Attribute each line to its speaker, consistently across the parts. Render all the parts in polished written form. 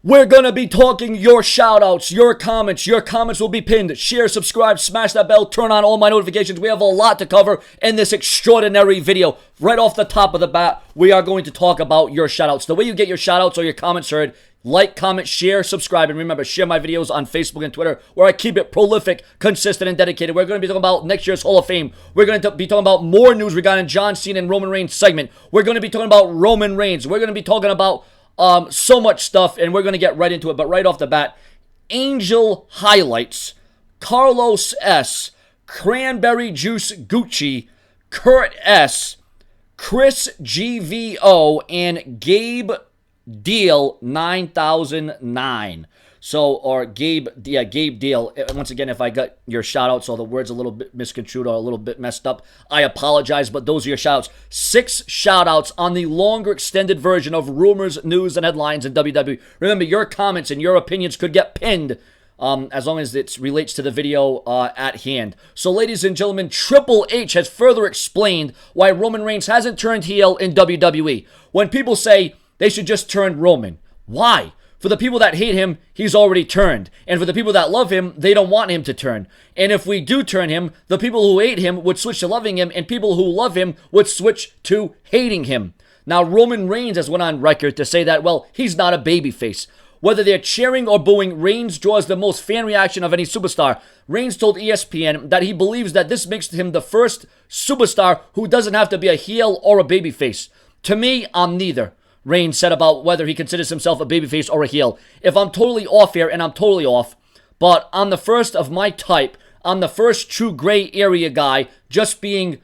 Speaker 1: We're going to be talking your shoutouts, your comments. Your comments will be pinned. Share, subscribe, smash that bell, turn on all my notifications. We have a lot to cover in this extraordinary video. Right off the top of the bat, we are going to talk about your shoutouts. The way you get your shoutouts or your comments heard: like, comment, share, subscribe, and remember, share my videos on Facebook and Twitter, where I keep it prolific, consistent, and dedicated. We're going to be talking about next year's Hall of Fame. We're going to be talking about more news regarding John Cena and Roman Reigns segment. We're going to be talking about Roman Reigns. We're going to be talking about so much stuff, and we're going to get right into it. But right off the bat, Angel highlights: Carlos S., Cranberry Juice Gucci, Kurt S., Chris GVO, and Gabe Deal 9009. Gabe Deal. Once again, if I got your shout outs or the words a little bit misconstrued or a little bit messed up, I apologize, but those are your shout outs. 6 shout outs on the longer extended version of rumors, news, and headlines in WWE. Remember, your comments and your opinions could get pinned as long as it relates to the video at hand. So, ladies and gentlemen, Triple H has further explained why Roman Reigns hasn't turned heel in WWE. When people say they should just turn Roman, why? For the people that hate him, he's already turned. And for the people that love him, they don't want him to turn. And if we do turn him, the people who hate him would switch to loving him, and people who love him would switch to hating him. Now, Roman Reigns has went on record to say that, well, he's not a babyface. Whether they're cheering or booing, Reigns draws the most fan reaction of any superstar. Reigns told ESPN that he believes that this makes him the first superstar who doesn't have to be a heel or a babyface. To me, I'm neither. Reigns said about whether he considers himself a babyface or a heel. If I'm totally off here, and I'm totally off, but I'm the first of my type. I'm the first true gray area guy, just being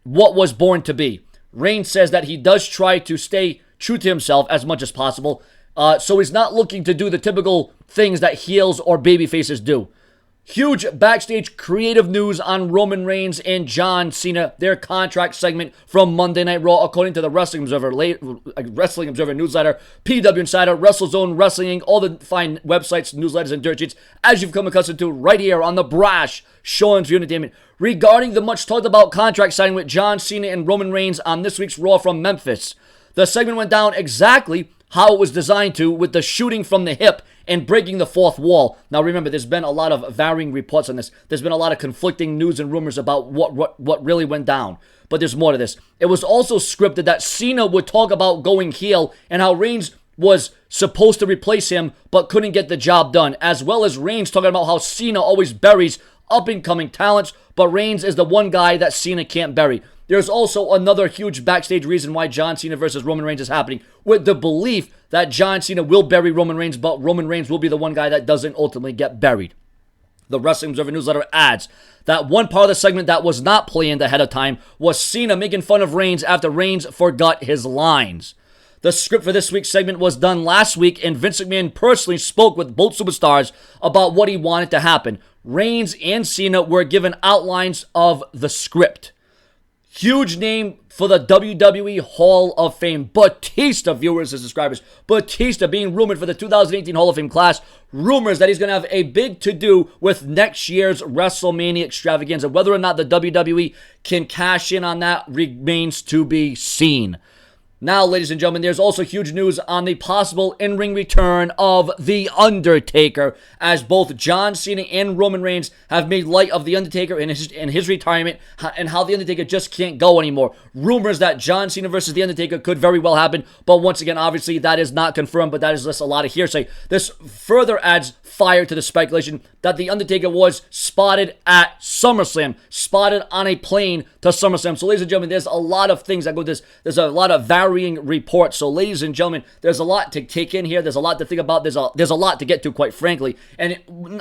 Speaker 1: what was born to be. Reigns says that he does try to stay true to himself as much as possible, so he's not looking to do the typical things that heels or babyfaces do. Huge backstage creative news on Roman Reigns and John Cena, their contract segment from Monday Night Raw, according to the Wrestling Observer newsletter, PW Insider, WrestleZone, Wrestling, all the fine websites, newsletters, and dirt sheets, as you've come accustomed to right here on the Brash Show for Entertainment, regarding the much talked about contract signing with John Cena and Roman Reigns on this week's Raw from Memphis. The segment went down exactly how it was designed to, with the shooting from the hip and breaking the fourth wall. Now remember, there's been a lot of varying reports on this. There's been a lot of conflicting news and rumors about what really went down. But there's more to this. It was also scripted that Cena would talk about going heel and how Reigns was supposed to replace him but couldn't get the job done, as well as Reigns talking about how Cena always buries up-and-coming talents, but Reigns is the one guy that Cena can't bury. There's also another huge backstage reason why John Cena versus Roman Reigns is happening, with the belief that John Cena will bury Roman Reigns, but Roman Reigns will be the one guy that doesn't ultimately get buried. The Wrestling Observer newsletter adds that one part of the segment that was not planned ahead of time was Cena making fun of Reigns after Reigns forgot his lines. The script for this week's segment was done last week, and Vince McMahon personally spoke with both superstars about what he wanted to happen. Reigns and Cena were given outlines of the script. Huge name for the WWE Hall of Fame. Batista, viewers and subscribers. Batista being rumored for the 2018 Hall of Fame class. Rumors that he's going to have a big to-do with next year's WrestleMania extravaganza. Whether or not the WWE can cash in on that remains to be seen. Now, ladies and gentlemen, there's also huge news on the possible in-ring return of The Undertaker, as both John Cena and Roman Reigns have made light of The Undertaker and his retirement, and how The Undertaker just can't go anymore. Rumors that John Cena versus The Undertaker could very well happen, but once again, obviously, that is not confirmed, but that is just a lot of hearsay. This further adds fire to the speculation that The Undertaker was spotted at SummerSlam, spotted on a plane to SummerSlam. So, ladies and gentlemen, there's a lot of things that go with this. There's a lot of varying reports. So, ladies and gentlemen, there's a lot to take in here. There's a lot to think about. There's a lot to get to, quite frankly. And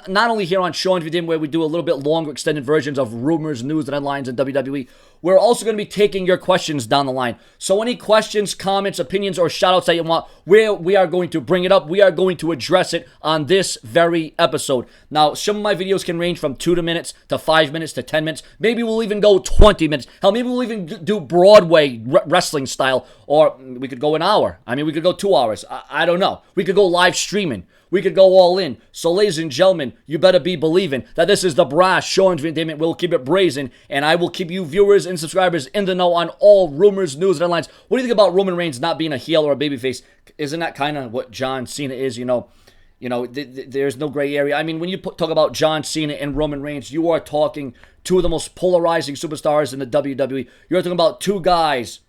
Speaker 1: not only here on Show and Entertainment, where we do a little bit longer extended versions of rumors, news, and headlines in WWE, we're also going to be taking your questions down the line. So any questions, comments, opinions, or shoutouts that you want, we are going to bring it up. We are going to address it on this very episode. Now, some of my videos can range from 2 minutes to 5 minutes to 10 minutes. Maybe we'll even go 20 minutes. Hell, maybe we'll even do Broadway wrestling style, or Or we could go an hour. I mean, we could go 2 hours. I don't know. We could go live streaming. We could go all in. So, ladies and gentlemen, you better be believing that this is the Brash Show and Entertainment. We'll keep it brazen, and I will keep you viewers and subscribers in the know on all rumors, news, and headlines. What do you think about Roman Reigns not being a heel or a babyface? Isn't that kind of what John Cena is, there's no gray area. I mean, when you talk about John Cena and Roman Reigns, you are talking two of the most polarizing superstars in the WWE. You're talking about two guys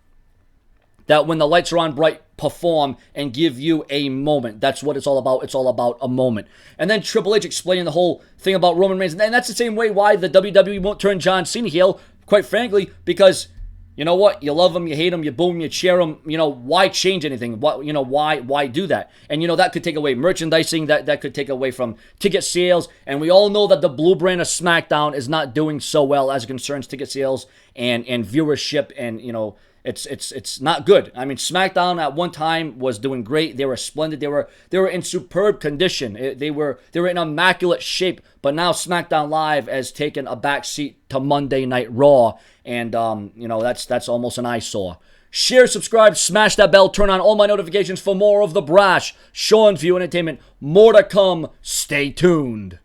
Speaker 1: that when the lights are on bright, perform and give you a moment. That's what it's all about. It's all about a moment. And then Triple H explaining the whole thing about Roman Reigns. And that's the same way why the WWE won't turn John Cena heel, quite frankly, because you know what? You love him, you hate him, you boo him, you cheer him. Why change anything? Why do that? And that could take away merchandising, that could take away from ticket sales. And we all know that the blue brand of SmackDown is not doing so well as it concerns ticket sales and viewership, and it's not good. I mean, SmackDown at one time was doing great. They were splendid. They were in superb condition. They were in immaculate shape. But now SmackDown Live has taken a back seat to Monday Night Raw, and that's almost an eyesore. Share, subscribe, smash that bell, turn on all my notifications for more of the Brash Show and View Entertainment. More to come. Stay tuned.